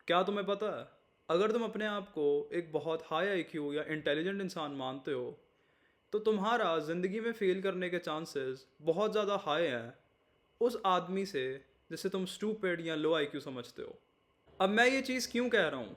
क्या तुम्हें पता है, अगर तुम अपने आप को एक बहुत हाई आईक्यू या इंटेलिजेंट इंसान मानते हो तो तुम्हारा ज़िंदगी में फेल करने के चांसेस बहुत ज़्यादा हाई हैं उस आदमी से जिसे तुम स्टूपिड या लो आईक्यू समझते हो। अब मैं ये चीज़ क्यों कह रहा हूँ,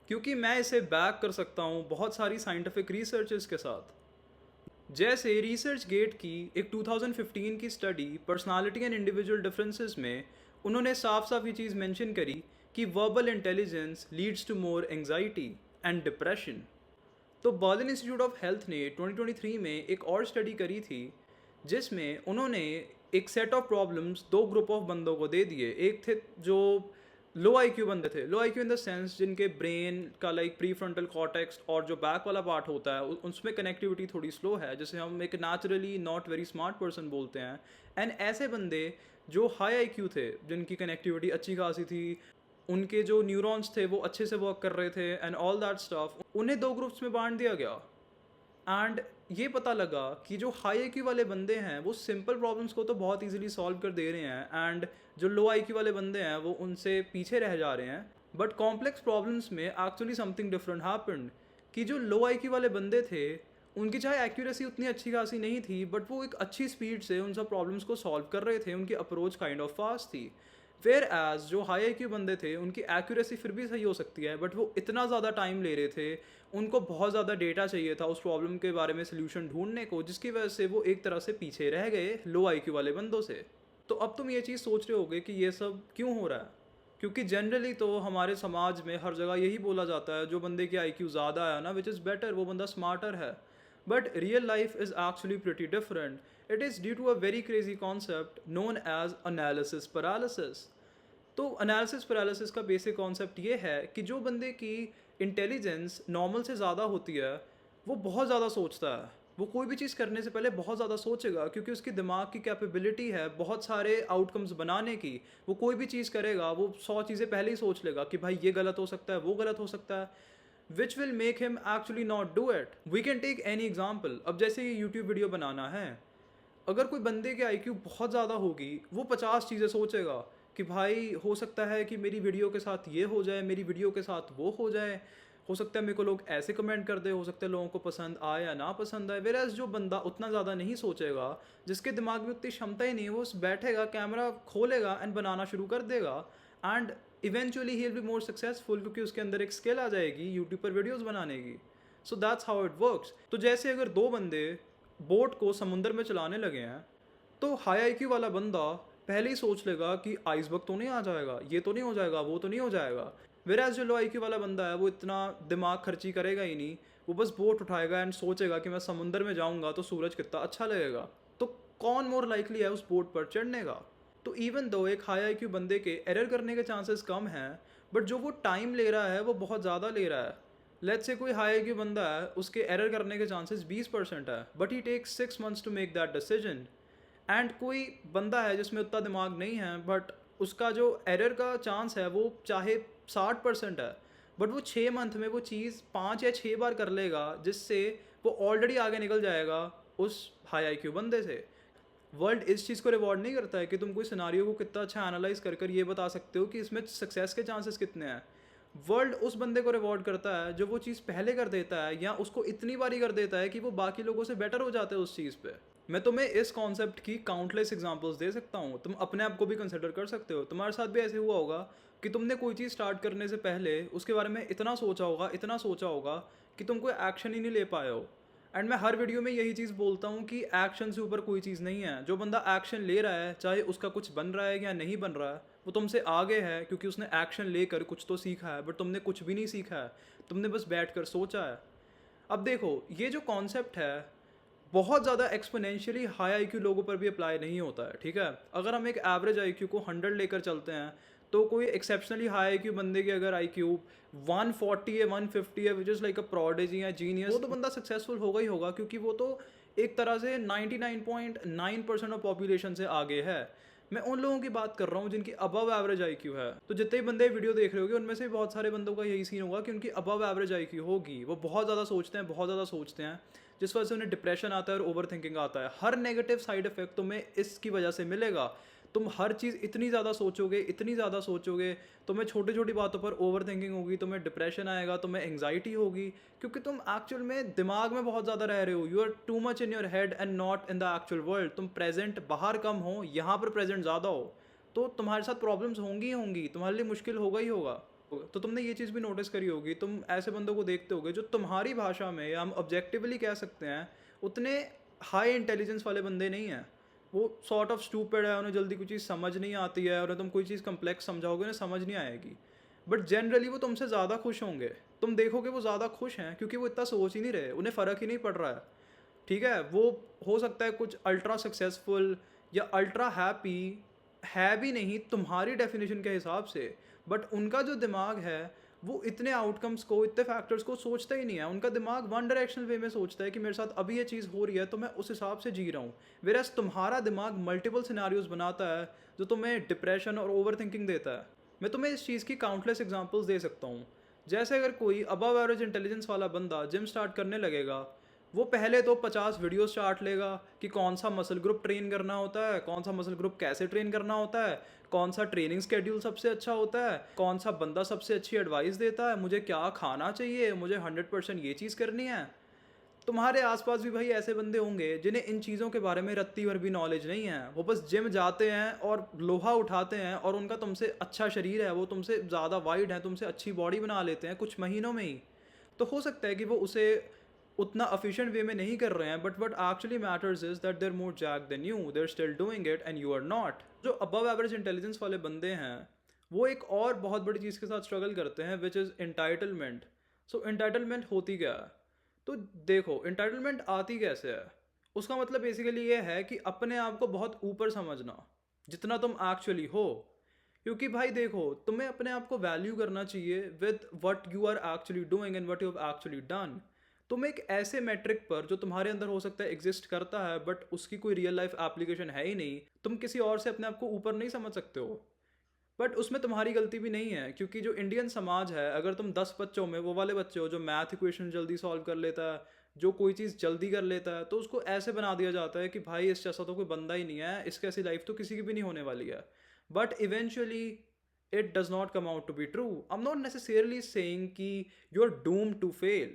क्योंकि मैं इसे बैक कर सकता हूँ बहुत सारी साइंटिफिक रिसर्चेस के साथ। जैसे रिसर्च गेट की एक 2015 की study personality and individual differences में उन्होंने साफ साफ ये चीज़ मेंशन करी कि verbal intelligence leads to more anxiety and depression. तो बर्लिन इंस्टीट्यूट ऑफ हेल्थ ने 2023 में एक और स्टडी करी थी जिसमें उन्होंने एक सेट ऑफ प्रॉब्लम्स दो ग्रुप ऑफ बंदों को दे दिए। एक थे जो लो आईक्यू बंदे थे, लो आईक्यू इन द सेंस जिनके ब्रेन का लाइक प्री फ्रंटल कॉर्टेक्स और जो बैक वाला पार्ट होता है उसमें कनेक्टिविटी थोड़ी स्लो है, जिसे हम एक naturally not very smart person बोलते हैं। एंड ऐसे बंदे जो हाई आईक्यू थे, जिनकी कनेक्टिविटी अच्छी खासी थी, उनके जो न्यूरॉन्स थे वो अच्छे से वर्क कर रहे थे एंड ऑल दैट स्टफ, उन्हें दो ग्रुप्स में बांट दिया गया। एंड ये पता लगा कि जो हाई आईक्यू वाले बंदे हैं वो सिंपल प्रॉब्लम्स को तो बहुत इजीली सॉल्व कर दे रहे हैं एंड जो लो आईक्यू वाले बंदे हैं वो उनसे पीछे रह जा रहे हैं। बट कॉम्प्लेक्स प्रॉब्लम्स में एक्चुअली समथिंग डिफरेंट हैपेंड कि जो लो आईक्यू वाले बंदे थे उनकी चाहे एक्यूरेसी उतनी अच्छी खासी नहीं थी बट वो एक अच्छी स्पीड से उन सब प्रॉब्लम्स को सॉल्व कर रहे थे, उनकी अप्रोच काइंड ऑफ फास्ट थी। वेयर एज जो हाई आईक्यू बंदे थे उनकी एक्यूरेसी फिर भी सही हो सकती है बट वो इतना ज़्यादा टाइम ले रहे थे, उनको बहुत ज़्यादा डेटा चाहिए था उस प्रॉब्लम के बारे में सोल्यूशन ढूंढने को, जिसकी वजह से वो एक तरह से पीछे रह गए लो आईक्यू वाले बंदों से। तो अब तुम ये चीज़ सोच रहे होगे कि ये सब क्यों हो रहा है, क्योंकि जनरली तो हमारे समाज में हर जगह यही बोला जाता है जो बंदे की आईक्यू ज़्यादा है ना, विच इज़ बेटर, वो बंदा स्मार्टर है। But real life is actually pretty different. It is due to a very crazy concept known as analysis paralysis. तो एनालिसिस पैरालिसिस का बेसिक कॉन्सेप्ट ये है कि जो बंदे की इंटेलिजेंस नॉर्मल से ज़्यादा होती है वो बहुत ज़्यादा सोचता है, वो कोई भी चीज़ करने से पहले बहुत ज़्यादा सोचेगा क्योंकि उसकी दिमाग की कैपेबिलिटी है बहुत सारे आउटकम्स बनाने की। वो कोई भी चीज़ करेगा वो 100 चीज़ें पहले ही सोच लेगा कि भाई ये गलत हो सकता है, वो गलत हो सकता है, which will make him actually not do it. We can take any example. अब जैसे ये यूट्यूब वीडियो बनाना है, अगर कोई बंदे की आईक्यू बहुत ज़्यादा होगी वो 50 चीज़ें सोचेगा कि भाई हो सकता है कि मेरी वीडियो के साथ ये हो जाए, मेरी वीडियो के साथ वो हो जाए, हो सकता है मेरे को लोग ऐसे कमेंट कर दे, हो सकता है लोगों को पसंद आए या ना पसंद आए। वेर एज जो बंदा उतना ज़्यादा नहीं सोचेगा, जिसके दिमाग में उतनी क्षमता ही नहीं है, वो बैठेगा, कैमरा खोलेगा एंड बनाना शुरू कर देगा and eventually he will be more successful क्योंकि उसके अंदर एक स्किल आ जाएगी यूट्यूब पर वीडियोज़ बनाने की। So that's how it works. तो जैसे अगर दो बंदे बोट को समुंदर में चलाने लगे हैं तो हाई आईक्यू वाला बंदा पहले ही सोच लेगा कि आइसबर्ग तो नहीं आ जाएगा, ये तो नहीं हो जाएगा, वो तो नहीं हो जाएगा। वेराज जो लो आईक्यू वाला बंदा है वो इतना दिमाग खर्ची करेगा ही नहीं, वो बस बोट उठाएगा एंड सोचेगा कि मैं समुंदर में जाऊंगा तो सूरज कितना अच्छा लगेगा, तो कौन मोर लाइकली है उस बोट पर चढ़ने का। तो इवन दो एक हाई आईक्यू बंदे के एरर करने के चांसेस कम हैं बट जो वो टाइम ले रहा है वो बहुत ज़्यादा ले रहा है। लेट्स से कोई हाई आईक्यू बंदा है, उसके एरर करने के चांसेस 20% है but he takes 6 months to make that decision. And कोई बंदा है जिसमें उतना दिमाग नहीं है बट उसका जो एरर का चांस है वो चाहे 60% है बट वो 6 मंथ में वो चीज़ 5 या 6 बार कर लेगा, जिससे वो ऑलरेडी आगे निकल जाएगा उस हाई आईक्यू बंदे से। वर्ल्ड इस चीज़ को रिवॉर्ड नहीं करता है कि तुम कोई सिनारियो को कितना अच्छा एनालाइज कर कर ये बता सकते हो कि इसमें सक्सेस के चांसेस कितने हैं। वर्ल्ड उस बंदे को रिवॉर्ड करता है जो वो चीज़ पहले कर देता है या उसको इतनी बारी कर देता है कि वो बाकी लोगों से बेटर हो जाते हैं उस चीज़ पे। मैं तुम्हें इस कॉन्सेप्ट की काउंटलेस एग्जांपल्स दे सकता हूँ, तुम अपने आप को भी कंसिडर कर सकते हो। तुम्हारे साथ भी ऐसे हुआ होगा कि तुमने कोई चीज़ स्टार्ट करने से पहले उसके बारे में इतना सोचा होगा, इतना सोचा होगा कि तुम कोई एक्शन ही नहीं ले पाए हो। एंड मैं हर वीडियो में यही चीज़ बोलता हूँ कि एक्शन से ऊपर कोई चीज़ नहीं है। जो बंदा एक्शन ले रहा है चाहे उसका कुछ बन रहा है या नहीं बन रहा है, वो तुमसे आगे है क्योंकि उसने एक्शन लेकर कुछ तो सीखा है, बट तुमने कुछ भी नहीं सीखा है, तुमने बस बैठ कर सोचा है। अब देखो ये जो कॉन्सेप्ट है बहुत ज़्यादा एक्सपोनेंशियली हाई आईक्यू लोगों पर भी अप्लाई नहीं होता है, ठीक है। अगर हम एक एवरेज आईक्यू को 100 लेकर चलते हैं तो कोई एक्सेप्शनली हाई आईक्यू बंदे की अगर आईक्यू 140 है, 150 है, which is like a prodigy या जीनियस, वो तो बंदा सक्सेसफुल होगा ही होगा क्योंकि वो तो एक तरह से 99.9% ऑफ पॉपुलेशन से आगे है। मैं उन लोगों की बात कर रहा हूँ जिनकी अबव एवरेज आईक्यू है। तो जितने भी बंदे वीडियो देख रहे होंगे उनमें से बहुत सारे बंदों का यही सीन होगा कि उनकी अबव एवरेज आईक्यू होगी, वो बहुत ज़्यादा सोचते हैं, बहुत ज़्यादा सोचते हैं, जिस वजह से उन्हें डिप्रेशन आता है और ओवर थिंकिंग आता है। हर नेगेटिव साइड इफेक्ट तुम्हें इसकी वजह से मिलेगा। तुम हर चीज़ इतनी ज़्यादा सोचोगे, इतनी ज़्यादा सोचोगे, तुम्हें छोटी छोटी बातों पर ओवर थिंकिंग होगी, तुम्हें डिप्रेशन आएगा, तुम्हें एंग्जाइटी होगी, क्योंकि तुम एक्चुअल में दिमाग में बहुत ज़्यादा रह रहे हो। You are too much in your head and not in the actual world. तुम प्रेजेंट बाहर कम हो, यहाँ पर प्रेजेंट ज़्यादा हो, तो तुम्हारे साथ प्रॉब्लम्स होंगी ही होंगी, तुम्हारे लिए मुश्किल होगा ही होगा। तो तुमने ये चीज़ भी नोटिस करी होगी, तुम ऐसे बंदों को देखते होगे जो तुम्हारी भाषा में, या हम ऑब्जेक्टिवली कह सकते हैं, उतने हाई इंटेलिजेंस वाले बंदे नहीं हैं। वो सॉर्ट ऑफ स्टूपिड है, उन्हें जल्दी कोई चीज़ समझ नहीं आती है, और तुम कोई चीज़ कम्प्लेक्स समझाओगे उन्हें समझ नहीं आएगी। बट जनरली वो तुमसे ज़्यादा खुश होंगे। तुम देखोगे वो ज़्यादा खुश हैं क्योंकि वो इतना सोच ही नहीं रहे, उन्हें फ़र्क ही नहीं पड़ रहा है। ठीक है, वो हो सकता है कुछ अल्ट्रा सक्सेसफुल या अल्ट्रा हैप्पी है भी नहीं तुम्हारी डेफिनेशन के हिसाब से, बट उनका जो दिमाग है वो इतने आउटकम्स को, इतने फैक्टर्स को सोचता ही नहीं है। उनका दिमाग वन डायरेक्शनल वे में सोचता है कि मेरे साथ अभी ये चीज़ हो रही है तो मैं उस हिसाब से जी रहा हूँ। वेरएज़ तुम्हारा दिमाग मल्टीपल सिनेरियोज बनाता है जो तुम्हें डिप्रेशन और ओवर थिंकिंग देता है। मैं तुम्हें इस चीज़ की काउंटलेस एग्जांपल्स दे सकता हूँ। जैसे अगर कोई अबव एवरेज इंटेलिजेंस वाला बंदा जिम स्टार्ट करने लगेगा, वो पहले तो 50 वीडियोस चार्ट लेगा कि कौन सा मसल ग्रुप ट्रेन करना होता है, कौन सा मसल ग्रुप कैसे ट्रेन करना होता है, कौन सा ट्रेनिंग स्केड्यूल सबसे अच्छा होता है, कौन सा बंदा सबसे अच्छी एडवाइस देता है, मुझे क्या खाना चाहिए, मुझे 100% ये चीज़ करनी है। तुम्हारे आसपास भी भाई ऐसे बंदे होंगे जिन्हें इन चीज़ों के बारे में रत्ती भर भी नॉलेज नहीं है। वो बस जिम जाते हैं और लोहा उठाते हैं, और उनका तुमसे अच्छा शरीर है, वो तुमसे ज़्यादा वाइड है, तुमसे अच्छी बॉडी बना लेते हैं कुछ महीनों में ही। तो हो सकता है कि वो उसे उतना एफिशिएंट वे में नहीं कर रहे हैं, but what actually matters is that they're more jack than you, they're still doing it and you are not. जो अबव एवरेज इंटेलिजेंस वाले बंदे हैं वो एक और बहुत बड़ी चीज़ के साथ स्ट्रगल करते हैं, which is entitlement. So entitlement होती क्या है? तो देखो, इंटाइटलमेंट आती कैसे है। उसका मतलब बेसिकली ये है कि अपने आप को बहुत ऊपर समझना जितना तुम एक्चुअली हो। क्योंकि भाई देखो, तुम्हें अपने आप को वैल्यू करना चाहिए with what you are actually doing and what you have actually done. तुम एक ऐसे मेट्रिक पर जो तुम्हारे अंदर हो सकता है एग्जिस्ट करता है बट उसकी कोई रियल लाइफ एप्लीकेशन है ही नहीं, तुम किसी और से अपने आप को ऊपर नहीं समझ सकते हो। बट उसमें तुम्हारी गलती भी नहीं है, क्योंकि जो इंडियन समाज है, अगर तुम 10 बच्चों में वो वाले बच्चे हो जो मैथ इक्वेशन जल्दी सॉल्व कर लेता है, जो कोई चीज़ जल्दी कर लेता है, तो उसको ऐसे बना दिया जाता है कि भाई इस जैसा तो कोई बंदा ही नहीं है, इसकी ऐसी लाइफ तो किसी की भी नहीं होने वाली है। But eventually it does not come out to be true. I'm not necessarily saying कि you're doomed to fail.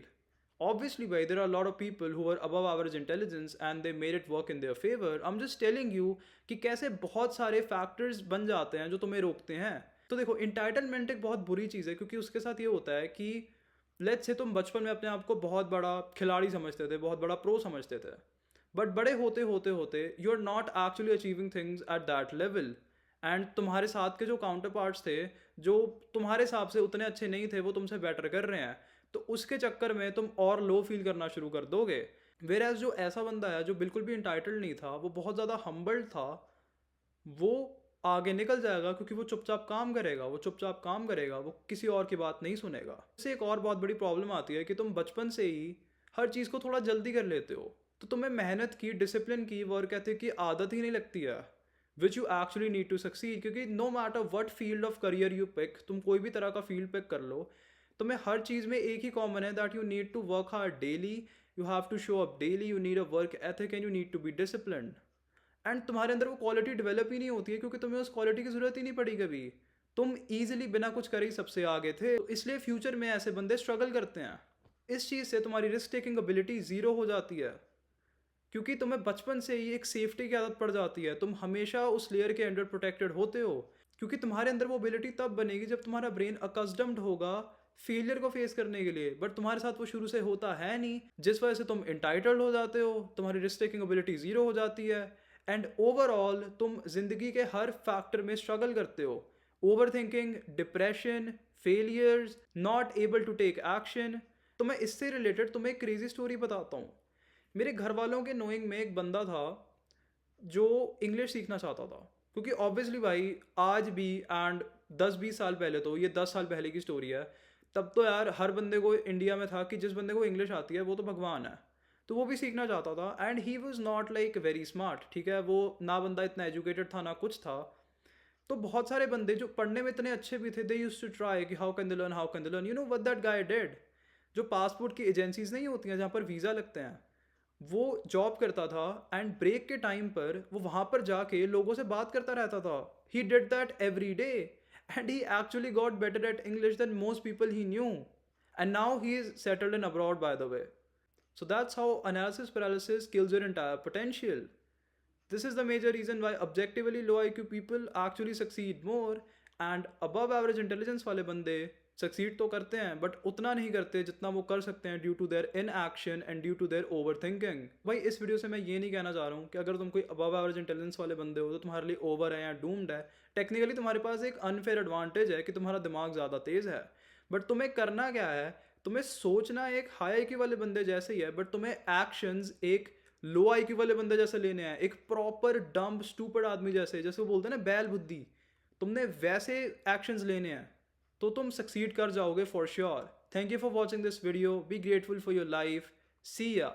Obviously, भाई, there are a lot of people who are above average intelligence and they made it work in their favor. I'm just telling you कि कैसे बहुत सारे factors बन जाते हैं जो तुम्हें रोकते हैं। तो देखो, entitlement एक बहुत बुरी चीज़ है, क्योंकि उसके साथ ये होता है कि लेट्स से तुम बचपन में अपने आप को बहुत बड़ा खिलाड़ी समझते थे, बहुत बड़ा प्रो समझते थे, बट बड़े होते होते होते you are not actually achieving things at that level. And तुम्हारे साथ के जो काउंटर पार्ट्स थे, जो तुम्हारे हिसाब से उतने अच्छे नहीं थे, वो तुमसे बेटर कर रहे हैं, तो उसके चक्कर में तुम और लो फील करना शुरू कर दोगे। वेर एज जो ऐसा बंदा है जो बिल्कुल भी इंटाइटल्ड नहीं था, वो बहुत ज़्यादा हम्बल्ड था, वो आगे निकल जाएगा, क्योंकि वो चुपचाप काम करेगा, वो चुपचाप काम करेगा, वो किसी और की बात नहीं सुनेगा। इससे एक और बहुत बड़ी प्रॉब्लम आती है कि तुम बचपन से ही हर चीज़ को थोड़ा जल्दी कर लेते हो, तो तुम्हें मेहनत की, डिसिप्लिन की, वर्क एथिक की आदत ही नहीं लगती है, which you actually need to succeed. क्योंकि no matter what field of career you pick, तुम कोई भी तरह का फील्ड पिक कर लो, तुम्हें हर चीज़ में एक ही कॉमन है, that you need to work hard daily, you have to show up daily, you need a work ethic and you need to be disciplined. And तुम्हारे अंदर वो क्वालिटी डेवलप ही नहीं होती है, क्योंकि तुम्हें उस क्वालिटी की ज़रूरत ही नहीं पड़ी कभी। तुम ईजिली बिना कुछ करे ही सबसे आगे थे, तो इसलिए फ्यूचर में ऐसे बंदे स्ट्रगल करते हैं। इस चीज़ से तुम्हारी रिस्क टेकिंग एबिलिटी ज़ीरो हो जाती है, क्योंकि तुम्हें बचपन से ही एक सेफ्टी की आदत पड़ जाती है। तुम हमेशा उस लेयर के अंडर प्रोटेक्टेड होते हो, क्योंकि तुम्हारे अंदर वो एबिलिटी तब बनेगी जब तुम्हारा ब्रेन अकस्टम्ड होगा फेलियर को फेस करने के लिए। बट तुम्हारे साथ वो शुरू से होता है नहीं, जिस वजह से तुम इंटाइटल्ड हो जाते हो, तुम्हारी रिस्क टेकिंग एबिलिटी ज़ीरो हो जाती है, एंड ओवरऑल तुम जिंदगी के हर फैक्टर में स्ट्रगल करते हो। Overthinking, depression, failures, not able to take action. तो मैं इससे रिलेटेड तुम्हें एक क्रेजी स्टोरी बताता हूँ। मेरे घर वालों के नोइंग में एक बंदा था जो इंग्लिश सीखना चाहता था, क्योंकि ऑब्वियसली भाई आज भी, एंड 10-20 साल पहले, तो ये 10 साल पहले की स्टोरी है, तब तो यार हर बंदे को इंडिया में था कि जिस बंदे को इंग्लिश आती है वो तो भगवान है। तो वो भी सीखना चाहता था, and he was not like very smart. ठीक है, वो ना बंदा इतना एजुकेटेड था ना कुछ था। तो बहुत सारे बंदे जो पढ़ने में इतने अच्छे भी थे, दे यूज्ड टू ट्राई कि how can they learn, how can they learn. You know what that guy did? जो पासपोर्ट की एजेंसीज नहीं होती हैं जहाँ पर वीज़ा लगते हैं, वो जॉब करता था एंड ब्रेक के टाइम पर वो वहाँ पर जाके लोगों से बात करता रहता था. He did that every day and he actually got better at English than most people he knew. And now he is settled in abroad by the way. So that's how analysis paralysis kills your entire potential. This is the major reason why objectively low IQ people actually succeed more and above average intelligence वाले बंदे succeed तो करते हैं but उतना नहीं करते जितना वो कर सकते हैं due to their inaction and due to their overthinking. भाई इस वीडियो से मैं ये नहीं कहना चाह रहा हूँ कि अगर तुम कोई above average intelligence वाले बंदे हो तो तुम्हारे लिए over है या doomed है. टेक्निकली तुम्हारे पास एक unfair advantage है कि तुम्हारा दिमाग ज़्यादा तेज़ है. बट तुम्हें करना क्या है, तुम्हें सोचना एक हाई आईक्यू वाले बंदे जैसे ही है बट तुम्हें एक्शंस एक लो आईक्यू वाले बंदे जैसे लेने हैं, एक प्रॉपर डम्ब स्टूपिड आदमी जैसे, जैसे वो बोलते हैं ना बैल बुद्धि, तुमने वैसे एक्शंस लेने हैं तो तुम सक्सीड कर जाओगे for sure. Thank you for watching this video. Be grateful for your life. See या.